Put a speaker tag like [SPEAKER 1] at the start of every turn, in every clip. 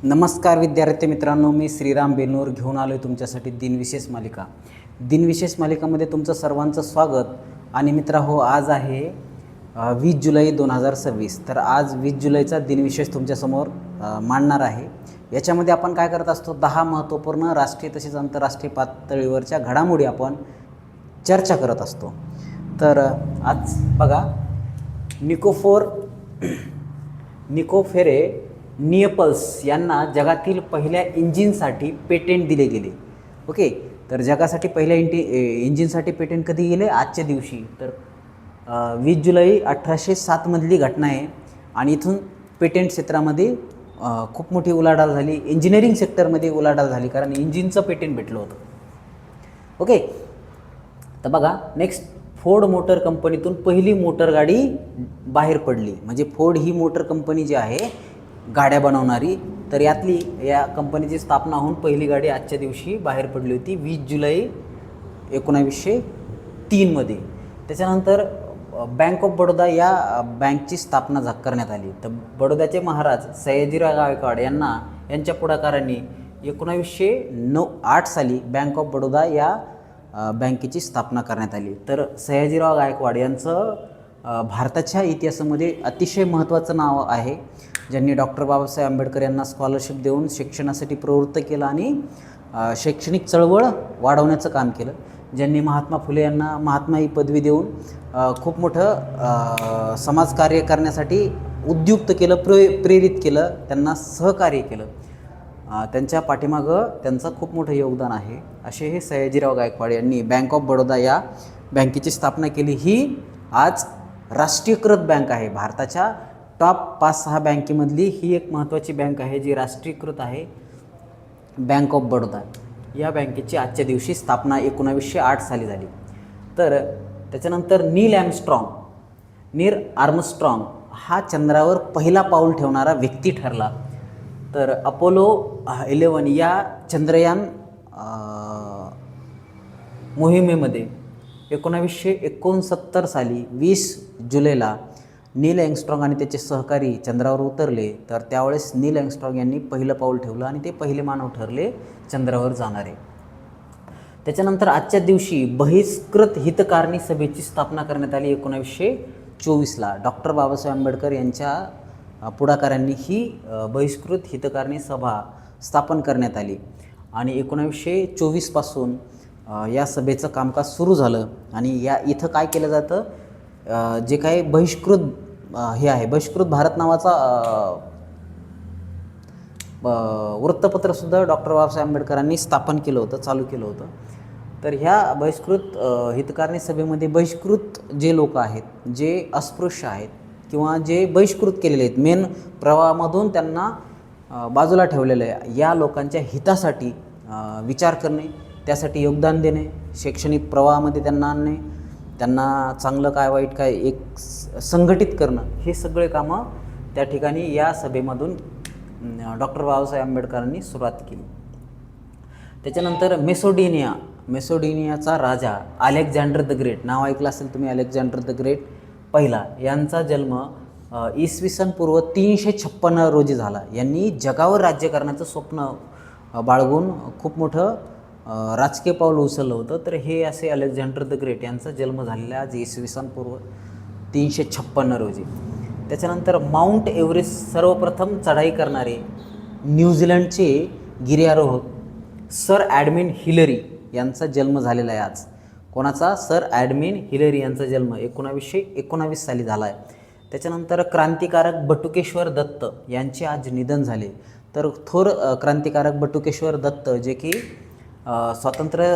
[SPEAKER 1] नमस्कार विद्यार्थी मित्रांनो, मी श्रीराम बेनूर घेऊन आलो आहे तुमच्यासाठी दिनविशेष मालिका. दिनविशेष मालिकामध्ये तुमचं सर्वांचं स्वागत. आणि मित्रहो, आज आहे 20 जुलै 2026. तर आज 20 जुलैचा दिनविशेष तुमच्यासमोर मांडणार आहे. याच्यामध्ये आपण काय करत असतो, 10 महत्त्वपूर्ण राष्ट्रीय तसेच आंतरराष्ट्रीय पातळीवरच्या घडामोडी आपण चर्चा करत असतो. तर आज बघा, निकोफेरे नियपल्स यांना जगातील पहिल्या इंजिनसाठी पेटेंट दिले गेले. ओके, तर जगासाठी पहिल्या इंजिनसाठी पेटेंट कधी गेले? आजच्या दिवशी. तर 20 जुलै 1807 मधली घटना आहे. आणि इथून पेटेंट क्षेत्रामध्ये खूप मोठी उलाढाल झाली. इंजिनिअरिंग सेक्टरमध्ये उलाढाल झाली, कारण इंजिनचं पेटेंट भेटलं होतं. ओके, तर बघा नेक्स्ट, फोर्ड मोटर कंपनीतून पहिली मोटर गाडी बाहेर पडली. म्हणजे फोर्ड ही मोटर कंपनी जी आहे गाड्या बनवणारी, तर या कंपनीची स्थापना होऊन पहिली गाडी आजच्या दिवशी बाहेर पडली होती 20 जुलै 1903 मध्ये. त्याच्यानंतर बँक ऑफ बडोदा या बँकची स्थापना करण्यात आली. तर बडोद्याचे महाराज सयाजीराव गायकवाड यांच्या पुढाकारांनी 1908 साली बँक ऑफ बडोदा या बँकेची स्थापना करण्यात आली. तर सयाजीराव गायकवाड यांचं भारताच्या इतिहासामध्ये अतिशय महत्त्वाचं नाव आहे, ज्यांनी डॉक्टर बाबासाहेब आंबेडकर यांना स्कॉलरशिप देऊन शिक्षणासाठी प्रवृत्त केलं आणि शैक्षणिक चळवळ वाढवण्याचं काम केलं. ज्यांनी महात्मा फुले यांना महात्मा ही पदवी देऊन खूप मोठं समाजकार्य करण्यासाठी उद्युक्त केलं, प्रेरित केलं, त्यांना सहकार्य केलं. त्यांच्या पाठीमागं त्यांचं खूप मोठं योगदान आहे. असे हे सयाजीराव गायकवाड यांनी बँक ऑफ बडोदा या बँकेची स्थापना केली. ही आज राष्ट्रीयकृत बँक आहे. भारताच्या टॉप 5-6 बँकेमधली ही एक महत्त्वाची बँक आहे जी राष्ट्रीयकृत आहे. बँक ऑफ बडोदा या बँकेची आजच्या दिवशी स्थापना 1908 साली झाली. तर त्याच्यानंतर नील आर्मस्ट्रॉंग हा चंद्रावर पहिला पाऊल ठेवणारा व्यक्ती ठरला. तर अपोलो 11 या चंद्रयान मोहिमेमध्ये 1969 साली 20 जुलैला नील आर्मस्ट्रॉंग आणि त्याचे सहकारी चंद्रावर उतरले. तर त्यावेळेस नील आर्मस्ट्रॉंग यांनी पहिलं पाऊल ठेवलं आणि ते पहिले मानव ठरले चंद्रावर जाणारे. त्याच्यानंतर आजच्या दिवशी बहिष्कृत हितकारणी सभेची स्थापना करण्यात आली 1924ला. डॉक्टर बाबासाहेब आंबेडकर यांच्या पुढाकारांनी ही बहिष्कृत हितकारणी सभा स्थापन करण्यात आली. आणि 1924 पासून या सभेचं कामकाज सुरू झालं. आणि इथं काय केलं जातं, जे काही बहिष्कृत बहिष्कृत भारत नावाचा वृत्तपत्रसुद्धा डॉक्टर बाबासाहेब आंबेडकरांनी स्थापन केलं होतं, चालू केलं होतं. तर ह्या बहिष्कृत हितकारणी सभेमध्ये बहिष्कृत जे लोक आहेत, जे अस्पृश्य आहेत किंवा जे बहिष्कृत केलेले आहेत, मेन प्रवाहामधून त्यांना बाजूला ठेवलेलं आहे, या लोकांच्या हितासाठी विचार करणे, त्यासाठी योगदान देणे, शैक्षणिक प्रवाहामध्ये त्यांना आणणे, त्यांना चांगलं काय वाईट काय एक संघटित करणं, हे सगळे कामं त्या ठिकाणी या सभेमधून डॉक्टर बाबासाहेब आंबेडकरांनी सुरुवात केली. त्याच्यानंतर मेसोडिनियाचा राजा अलेक्झांडर द ग्रेट, नाव ऐकलं असेल तुम्ही, अलेक्झांडर द ग्रेट पहिला, यांचा जन्म इसवी पूर्व 356 रोजी झाला. यांनी जगावर राज्य करण्याचं स्वप्न बाळगून खूप मोठं राजकीय पाऊल उचललं होतं. तर हे असे अलेक्झांडर द ग्रेट यांचा जन्म झालेला आज इसवी पूर्व 356 रोजी. त्याच्यानंतर माउंट एव्हरेस्ट सर्वप्रथम चढाई करणारे न्यूझीलंडचे गिर्यारोहक सर ॲडमिन हिलरी यांचा जन्म झालेला आहे आज. कोणाचा? सर ॲडमिन हिलरी यांचा जन्म 1919 साली झाला आहे. त्याच्यानंतर क्रांतिकारक बटुकेश्वर दत्त यांचे आज निधन झाले. तर थोर क्रांतिकारक बटुकेश्वर दत्त, जे की स्वातंत्र्य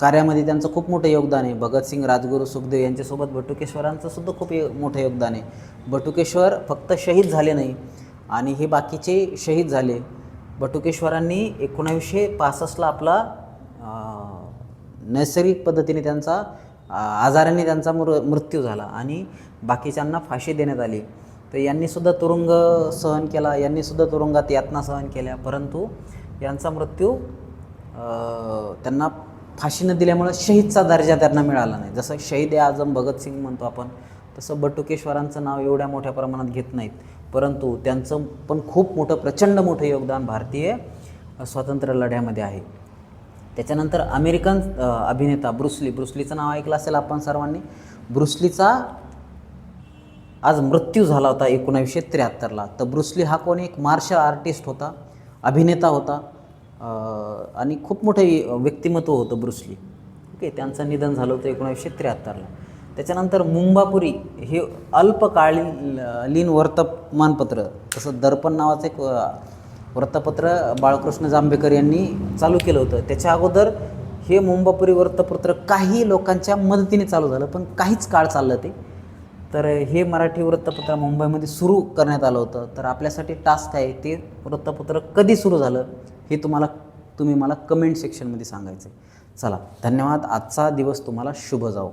[SPEAKER 1] कार्यामध्ये त्यांचं खूप मोठं योगदान आहे. भगतसिंग, राजगुरू, सुखदेव यांच्यासोबत बटुकेश्वरांचं सुद्धा खूप मोठं योगदान आहे. बटुकेश्वर फक्त शहीद झाले नाही आणि हे बाकीचे शहीद झाले. बटुकेश्वरांनी 1965ला आपला नैसर्गिक पद्धतीने त्यांचा आजाराने त्यांचा मृत्यू झाला आणि बाकीच्यांना फाशी देण्यात आली. तर यांनीसुद्धा तुरुंग सहन केला, यांनीसुद्धा तुरुंगात यातना सहन केल्या, परंतु यांचा मृत्यू त्यांना फाशी न दिल्यामुळे शहीदचा दर्जा त्यांना मिळाला नाही. जसं शहीद ए आझम भगतसिंग म्हणतो आपण, तसं बटुकेश्वरांचं नाव एवढ्या मोठ्या प्रमाणात घेत नाहीत. परंतु त्यांचं पण खूप मोठं प्रचंड मोठं योगदान भारतीय स्वातंत्र्य लढ्यामध्ये आहे. त्याच्यानंतर अमेरिकन अभिनेता ब्रुसलीचं नाव ऐकलं असेल आपण सर्वांनी. ब्रुसलीचा आज मृत्यू झाला होता 1973ला. तर ब्रुसली हा कोण एक मार्शल आर्टिस्ट होता, अभिनेता होता आणि खूप मोठं व्यक्तिमत्व होतं ब्रुसली. ओके, त्यांचं निधन झालं होतं 1973ला. त्याच्यानंतर मुंबापुरी हे अल्पकालीन वर्तमानपत्र, तसं दर्पण नावाचं एक वृत्तपत्र बाळकृष्ण जांभेकर यांनी चालू केलं होतं. त्याच्या अगोदर हे मुंबापुरी वृत्तपत्र काही लोकांच्या मदतीने चालू झालं, पण काहीच काळ चाललं ते. तर हे मराठी वृत्तपत्र मुंबईमध्ये सुरू करण्यात आलं होतं. तर आपल्यासाठी टास्क आहे, ते वृत्तपत्र कधी सुरू झालं हे तुम्ही मला कमेंट सेक्शनमध्ये सांगायचं आहे. चला, धन्यवाद. आजचा दिवस तुम्हाला शुभ जाओ.